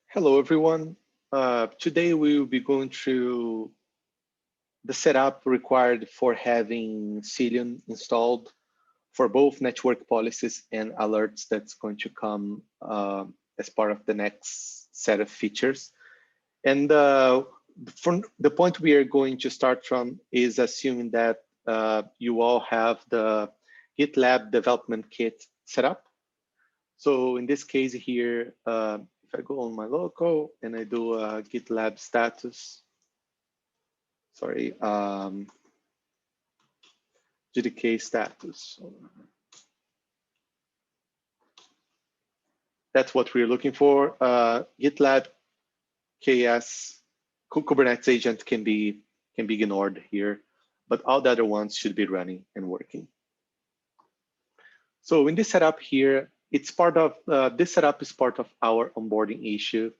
Hello, everyone. Today we will be going through the setup required for having Cilium installed for both network policies and alerts that's going to come as part of the next set of features. And from the point we are going to start from is assuming that you all have the GitLab development kit set up. So in this case here, if I go on my local and I do a GitLab status, sorry, GDK status. That's what we're looking for. GitLab KS Kubernetes agent can be ignored here, but all the other ones should be running and working. So in this setup here, it's part of this setup is part of our onboarding issue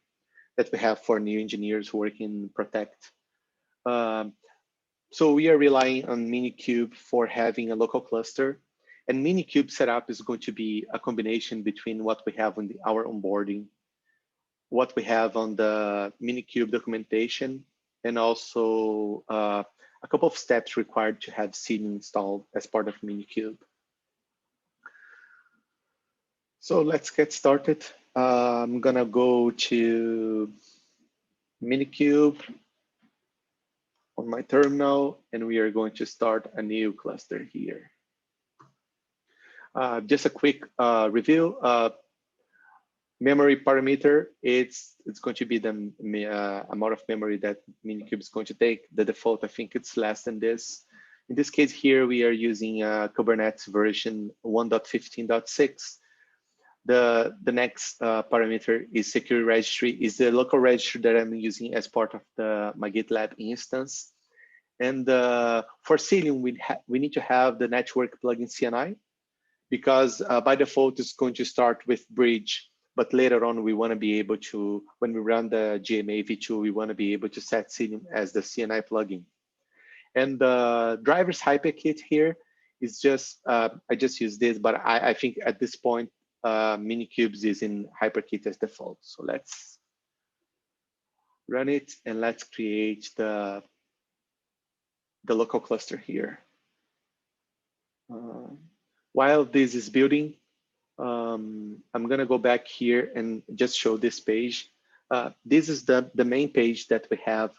that we have for new engineers working in Protect. So we are relying on Minikube for having a local cluster, and Minikube setup is going to be a combination between what we have on our onboarding, what we have on the Minikube documentation, and also a couple of steps required to have Cilium installed as part of Minikube. So let's get started. I'm gonna go to Minikube on my terminal, and we are going to start a new cluster here. Just a quick review. Memory parameter, it's going to be the amount of memory that Minikube is going to take. The default, I think it's less than this. In this case here, we are using Kubernetes version 1.15.6. The next parameter is security registry, is the local registry that I'm using as part of my GitLab instance. And for Cilium, we need to have the network plugin CNI, because by default, it's going to start with bridge. But later on, we want to be able to, when we run the GMA v2, we want to be able to set Cilium as the CNI plugin. And the driver's hyperkit here is just, I just use this, but I think at this point, Minikube is in hyperkit as default. So let's run it and let's create the local cluster here. While this is building, I'm gonna go back here and just show this page. This is the main page that we have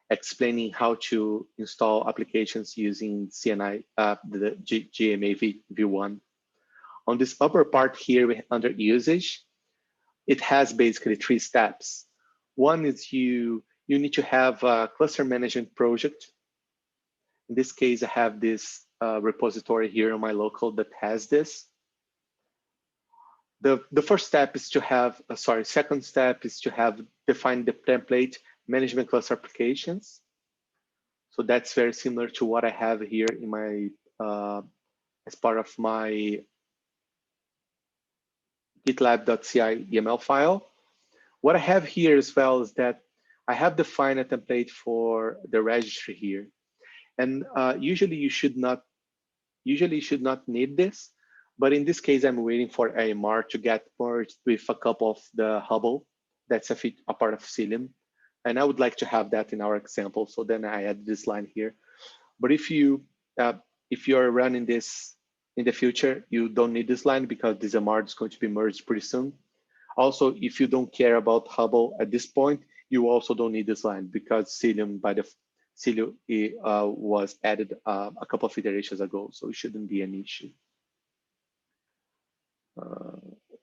explaining how to install applications using CNI, the GMA v1. On this upper part here under usage, it has basically 3 steps. One is you need to have a cluster management project. In this case, I have this repository here on my local that has this. The first step is to have, second step is to have defined the template management cluster applications. So that's very similar to what I have here in my, as part of my gitlab.ci YAML file. What I have here as well is that I have defined a template for the registry here. And usually you should not need this, but in this case, I'm waiting for AMR to get merged with a couple of the Hubble. That's a part of Cilium. And I would like to have that in our example. So then I add this line here. But if you're running this in the future, you don't need this line because this AMR is going to be merged pretty soon. Also, if you don't care about Hubble at this point, you also don't need this line because Cilium was added a couple of iterations ago, so it shouldn't be an issue.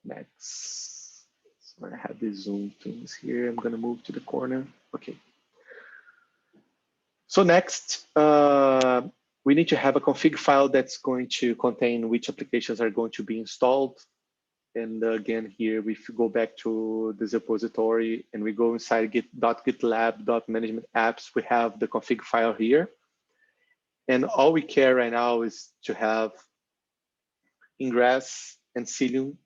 Next, so I have these zoom things here. I'm gonna move to the corner. Okay. So next, we need to have a config file that's going to contain which applications are going to be installed. And again, here, if you go back to this repository and we go inside gitlab.management apps, we have the config file here. And all we care right now is to have Ingress and Cilium.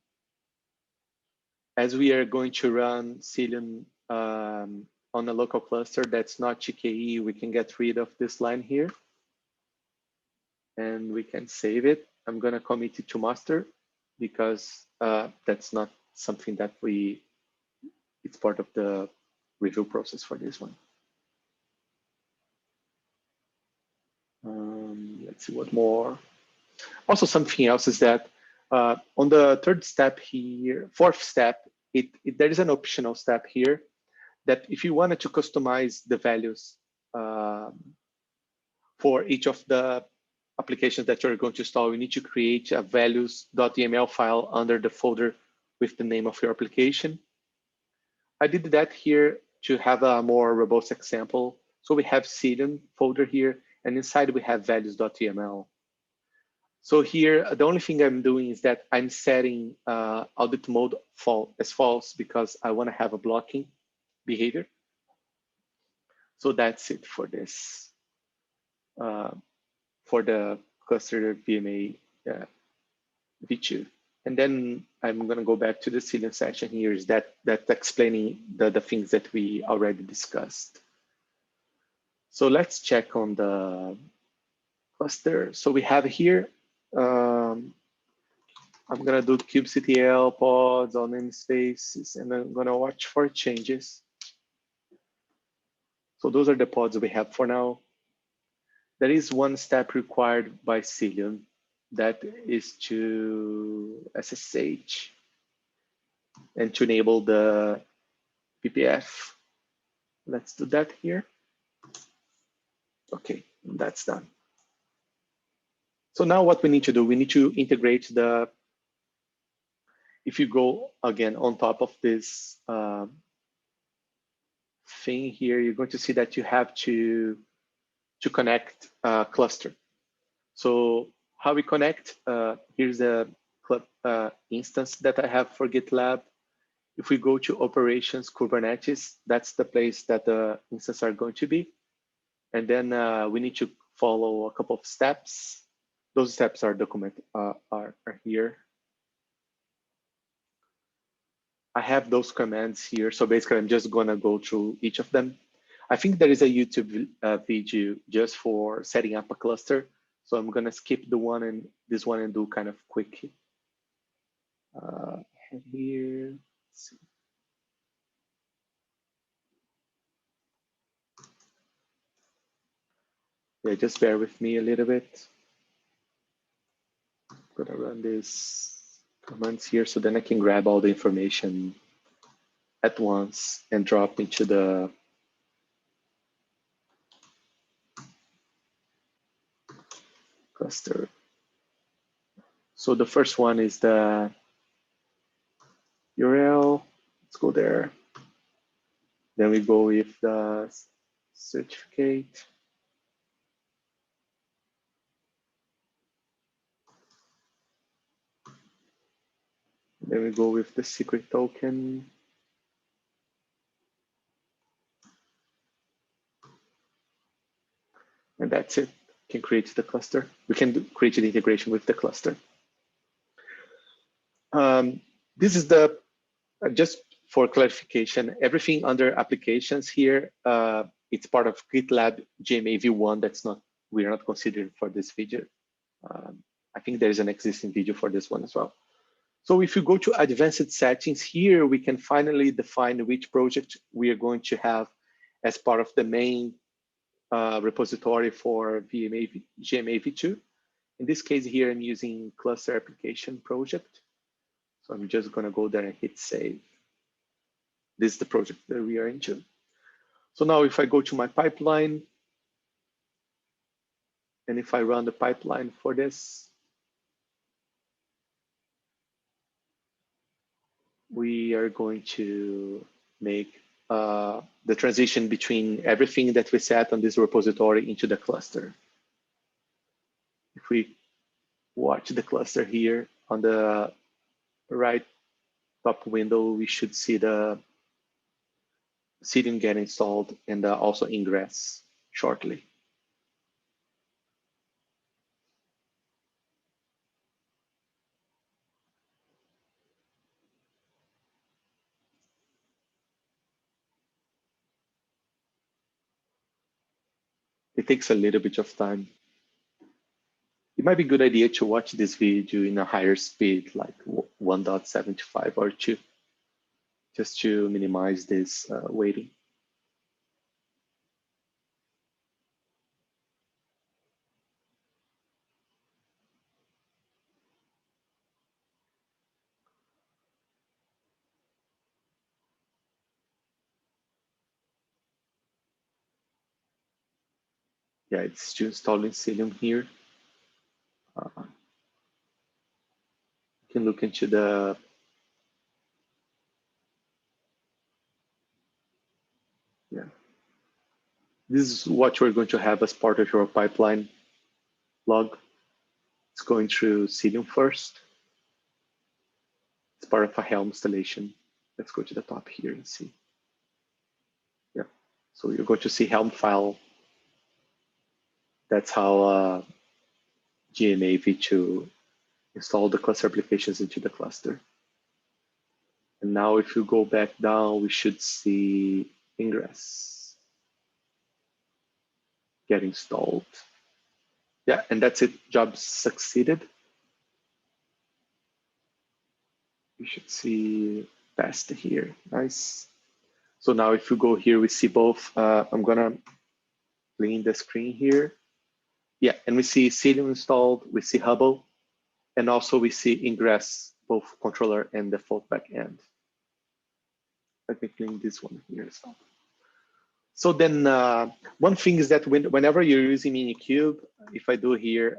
As we are going to run Cilium on a local cluster that's not GKE, we can get rid of this line here. And we can save it. I'm gonna commit it to master because that's not something that it's part of the review process for this one. Let's see what more. Also, something else is that on the third step here, fourth step, there is an optional step here that if you wanted to customize the values for each of the applications that you're going to install, you need to create a values.yml file under the folder with the name of your application. I did that here to have a more robust example. So we have Cilium folder here, and inside we have values.yml. So here, the only thing I'm doing is that I'm setting audit mode as false because I want to have a blocking behavior. So that's it for this, for the cluster VMA V2. And then I'm going to go back to the Cilium section here. Is that's explaining the things that we already discussed. So let's check on the cluster. So we have here, I'm going to do kubectl pods on namespaces, and I'm going to watch for changes. So those are the pods we have for now. There is one step required by Cilium, that is to SSH and to enable the PPF. Let's do that here. Okay, that's done. So now what we need to do, we need to integrate the, if you go again on top of this thing here, you're going to see that you have to connect a cluster. So how we connect, here's a instance that I have for GitLab. If we go to operations Kubernetes, that's the place that the instances are going to be. And then we need to follow a couple of steps. Those steps are documented, are here. I have those commands here. So basically, I'm just going to go through each of them. I think there is a YouTube video just for setting up a cluster. So I'm going to skip this one and do kind of quick. Here, let's see. Yeah, just bear with me a little bit. I'm going to run these commands here so then I can grab all the information at once and drop into the cluster. So the first one is the URL. Let's go there. Then we go with the certificate. Then we go with the secret token. And that's it. We can create the cluster. We can create the integration with the cluster. This is the, just for clarification, everything under applications here, it's part of GitLab GMA v1. That's not, we're not considering for this video. I think there is an existing video for this one as well. So if you go to advanced settings here, we can finally define which project we are going to have as part of the main repository for GMA v2. In this case here, I'm using cluster application project. So I'm just going to go there and hit save. This is the project that we are into. So now if I go to my pipeline, and if I run the pipeline for this, we are going to make the transition between everything that we set on this repository into the cluster. If we watch the cluster here on the right top window, we should see the Cilium get installed and also Ingress shortly. It takes a little bit of time. It might be a good idea to watch this video in a higher speed, like 1.75 or 2, just to minimize this waiting. Yeah, it's still installing Cilium here. You can look into the This is what you're going to have as part of your pipeline log. It's going through Cilium first. It's part of a Helm installation. Let's go to the top here and see. Yeah, so you're going to see Helm file. That's how GMA v2 install the cluster applications into the cluster. And now if you go back down, we should see Ingress get installed. Yeah, and that's it, job succeeded. You should see test here, nice. So now if you go here, we see both, I'm gonna clean the screen here. Yeah, and we see Cilium installed, we see Hubble, and also we see Ingress, both controller and default backend. Let me clean this one here as well. So then one thing is that whenever you're using Minikube, if I do here,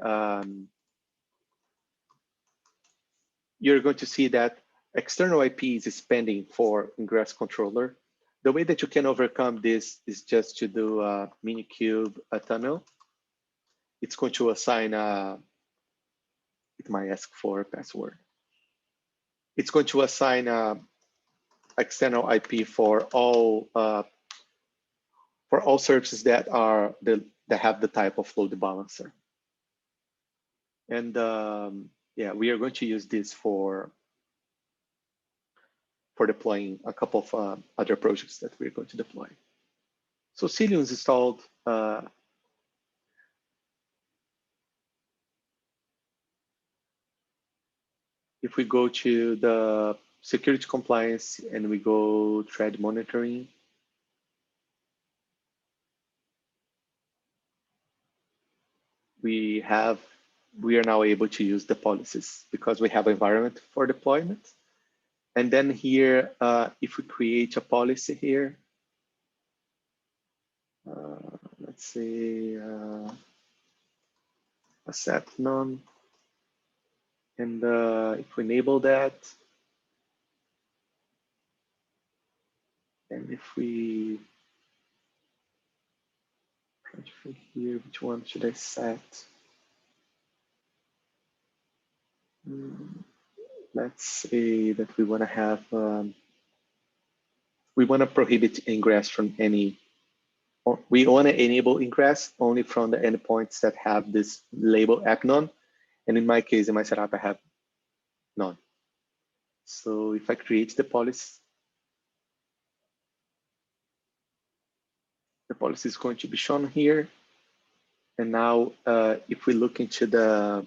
you're going to see that external IP is pending for Ingress controller. The way that you can overcome this is just to do a Minikube tunnel. It's going to assign it might ask for a password. It's going to assign external IP for all services that have the type of load balancer. And yeah, we are going to use this for deploying a couple of other projects that we're going to deploy. So Cilium is installed. If we go to the security compliance and we go thread monitoring, we are now able to use the policies because we have environment for deployment. And then here, if we create a policy here, let's say accept none. And if we enable that, and if we try to think here, which one should I set? Let's say that we want to have, we want to prohibit ingress from any, or we want to enable ingress only from the endpoints that have this label app none. And in my case, in my setup, I have none. So if I create the policy is going to be shown here. And now if we look into the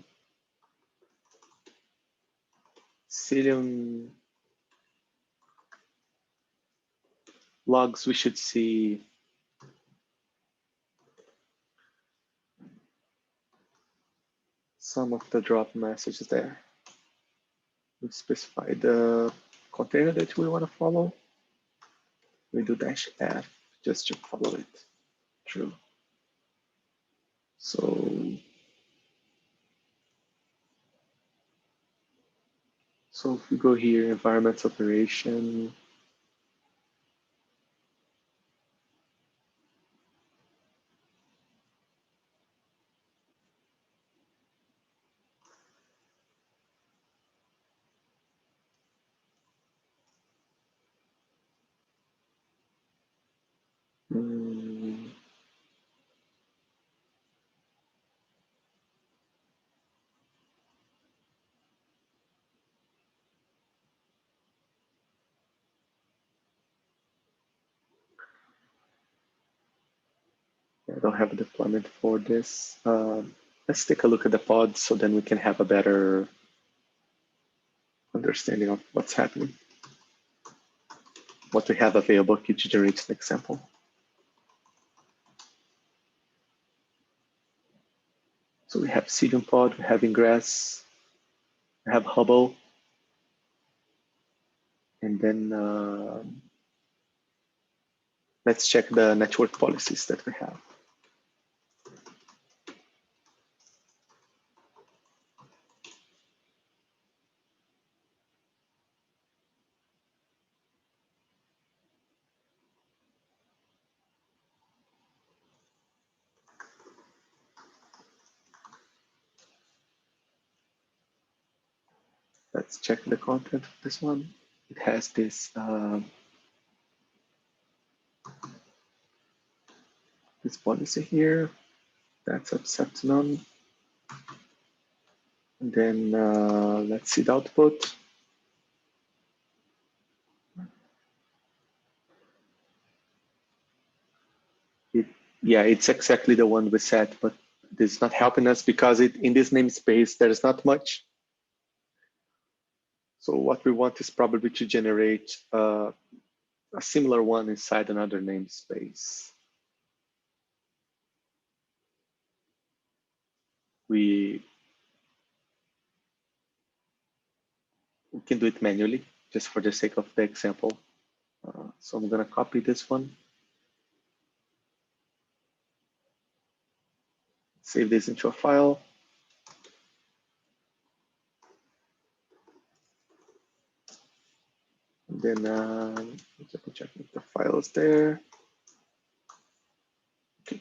Cilium logs, we should see some of the drop messages there. We specify the container that we want to follow. We do -f just to follow it through. So if we go here, environment operation, I don't have a deployment for this. Let's take a look at the pod so then we can have a better understanding of what's happening. what we have available to generate an example. So we have Cilium pod, we have Ingress, we have Hubble, and then let's check the network policies that we have. Let's check the content of this one. It has this this policy here. That's set to none. And then let's see the output. Yeah, it's exactly the one we set, but this is not helping us because in this namespace, there is not much. So what we want is probably to generate a similar one inside another namespace. We can do it manually, just for the sake of the example. So I'm gonna copy this one. Save this into a file. And then double check if the file is there. Okay.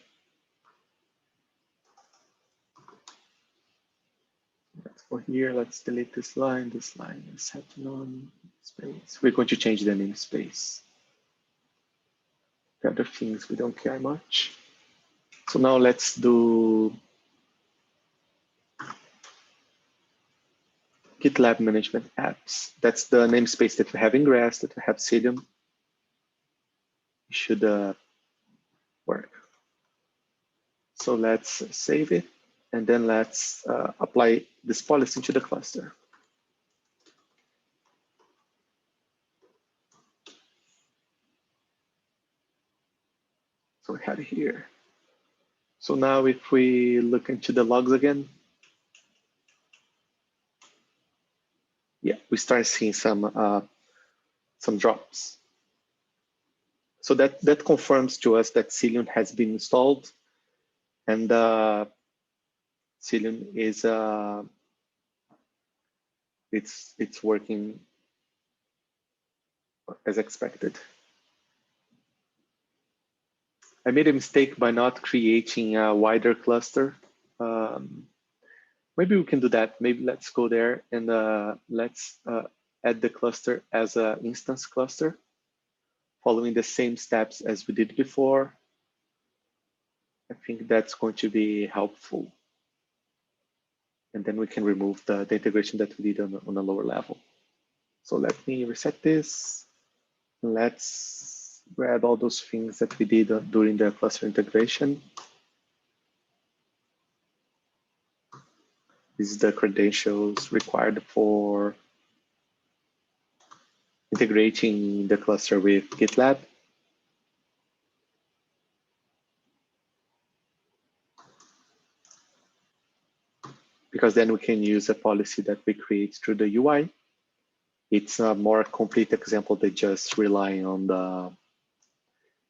Let's go here. Let's delete this line. This line is set to none space. We're going to change the namespace. The other things we don't care much. So now let's do GitLab management apps. That's the namespace that we have Ingress, that we have Cilium. It should work. So let's save it, and then let's apply this policy to the cluster. So we have it here. So now if we look into the logs again, yeah, we start seeing some drops. So that confirms to us that Cilium has been installed, and Cilium is it's working as expected. I made a mistake by not creating a wider cluster. Maybe we can do that. Maybe let's go there and let's add the cluster as an instance cluster, following the same steps as we did before. I think that's going to be helpful. And then we can remove the integration that we did on a lower level. So let me reset this. Let's grab all those things that we did during the cluster integration. This is the credentials required for integrating the cluster with GitLab. Because then we can use a policy that we create through the UI. It's a more complete example than just relying on the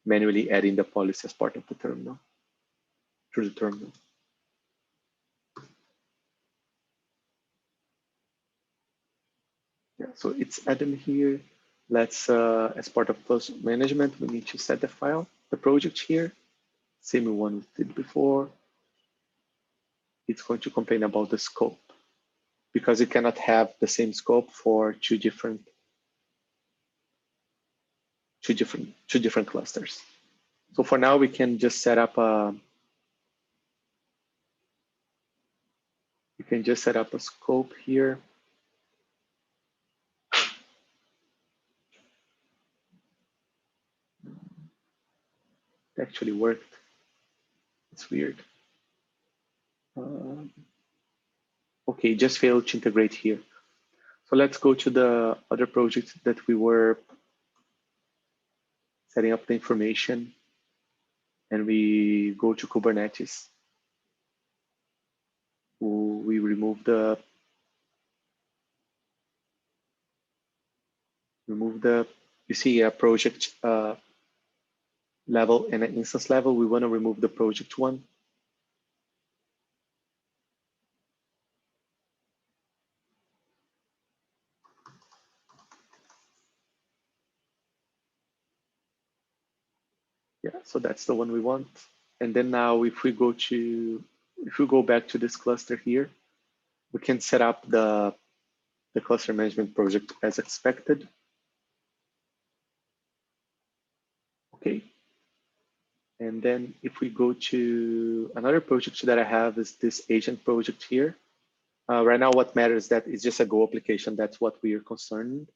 manually adding the policy as part of the terminal, through the terminal. Yeah, so it's added here. Let's, as part of cluster management, we need to set the file, the project here, same one we did before. It's going to complain about the scope because it cannot have the same scope for two different clusters. So for now, we can just set up a scope here. It actually worked. It's weird. Okay, just failed to integrate here. So let's go to the other project that we were setting up the information, and we go to Kubernetes. We remove the you see a project level and an instance level. We want to remove the project one. Yeah, so that's the one we want. And then now if we go back to this cluster here, we can set up the cluster management project as expected. Okay. And then if we go to another project that I have is this agent project here. Right now, what matters is that it's just a Go application. That's what we are concerned.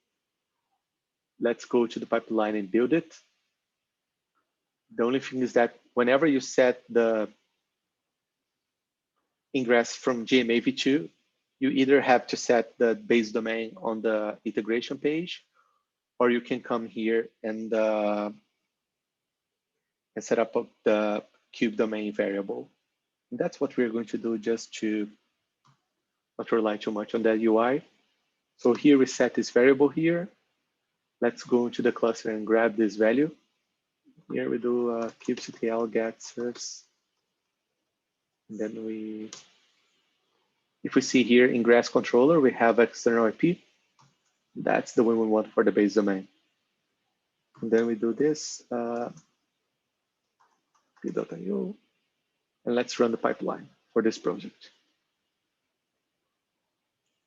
Let's go to the pipeline and build it. The only thing is that whenever you set the ingress from GMA v2, you either have to set the base domain on the integration page, or you can come here and set up the cube domain variable. And that's what we're going to do, just to not rely too much on that UI. So here we set this variable here. Let's go into the cluster and grab this value. Here we do kubectl get serves. And then if we see here ingress controller, we have external IP. That's the one we want for the base domain. And then we do this p.io, and let's run the pipeline for this project.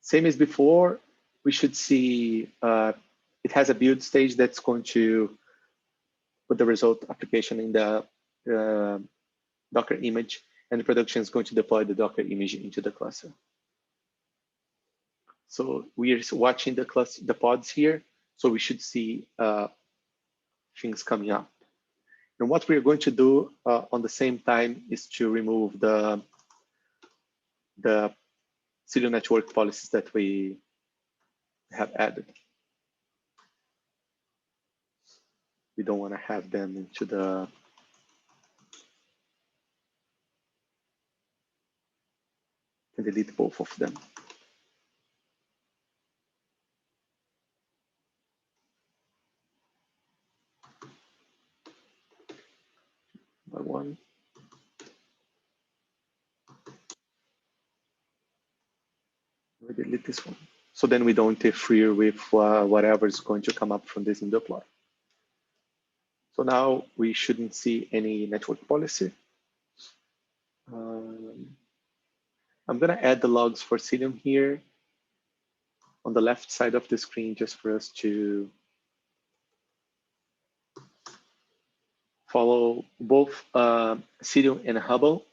Same as before, we should see it has a build stage that's going to put the result application in the Docker image, and the production is going to deploy the Docker image into the cluster. So we are watching the pods here, so we should see things coming up. And what we're going to do on the same time is to remove the Cilium network policies that we have added. We don't want to have them into the and delete both of them. By one. We delete this one. So then we don't interfere with whatever is going to come up from this in deploy. So now we shouldn't see any network policy. I'm going to add the logs for Cilium here on the left side of the screen, just for us to follow both Cilium and Hubble.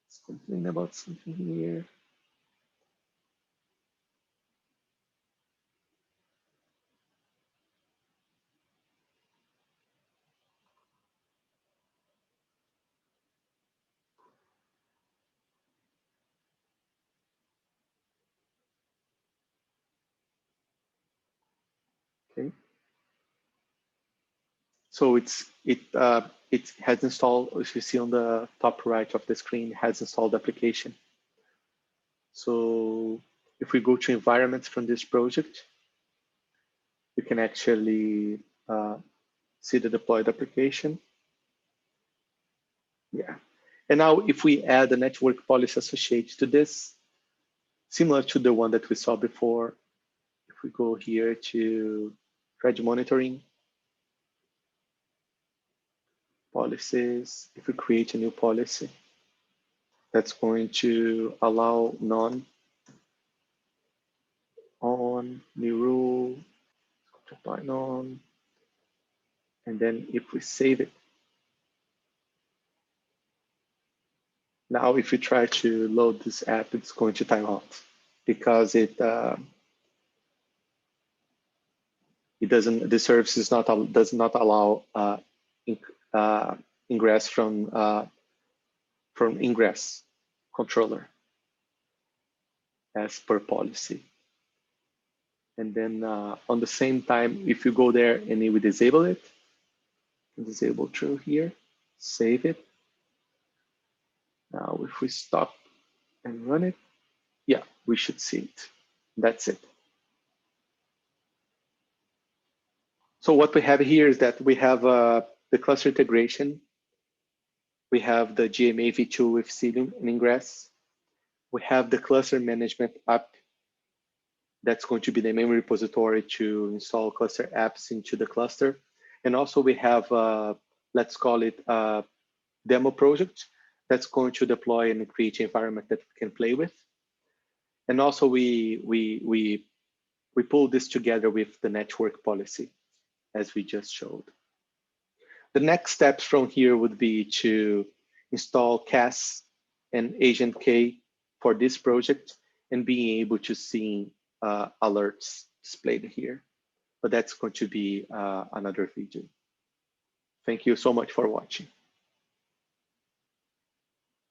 Let's complain about something here. Okay. So it has installed, if you see on the top right of the screen, it has installed the application. So if we go to environments from this project, we can actually see the deployed application. Yeah. And now if we add a network policy associated to this, similar to the one that we saw before, if we go here to thread monitoring, policies, if we create a new policy, that's going to allow none, on, new rule, apply none, and then if we save it, now if we try to load this app, it's going to time out because it doesn't, the service does not allow ingress from ingress controller as per policy. And then on the same time, if you go there and you disable it, disable through here, save it. Now, if we stop and run it, yeah, we should see it. That's it. So what we have here is that we have the cluster integration. We have the GMA v2 with Cilium and Ingress. We have the cluster management app. That's going to be the main repository to install cluster apps into the cluster. And also we have, let's call it a demo project that's going to deploy and create an environment that we can play with. And also we pull this together with the network policy, as we just showed. The next steps from here would be to install CAS and Agent K for this project and being able to see alerts displayed here. But that's going to be another video. Thank you so much for watching.